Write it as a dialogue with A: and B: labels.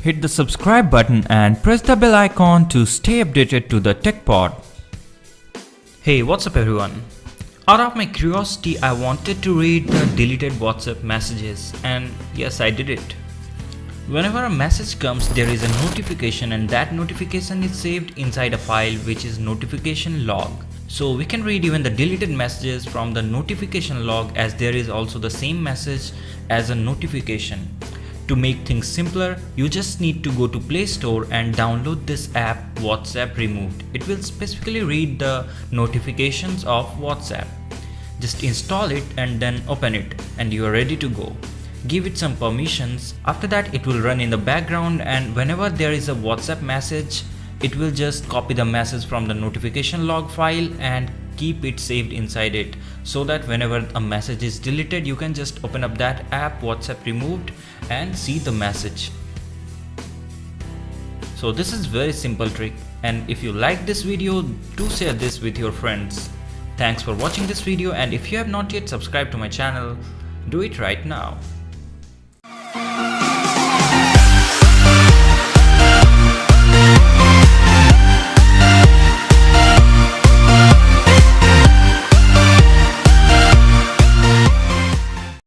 A: Hit the subscribe button and press the bell icon to stay updated to the Tech Pod. Hey, what's up everyone? Out of my curiosity, I wanted to read the deleted WhatsApp messages, and yes, I did it. Whenever a message comes, there is a notification, and that notification is saved inside a file which is notification log. So we can read even the deleted messages from the notification log, as there is also the same message as a notification. To make things simpler, you just need to go to Play Store and download this app WhatsApp Removed. It will specifically read the notifications of WhatsApp. Just install it and then open it, and you are ready to go. Give it some permissions. After that, it will run in the background, and whenever there is a WhatsApp message, it will just copy the message from the notification log file and keep it saved inside it, so that whenever a message is deleted, you can just open up that app WhatsApp Removed and see the message. So this is very simple trick, and if you like this video, do share this with your friends. Thanks for watching this video, and if you have not yet subscribed to my channel, do it right now.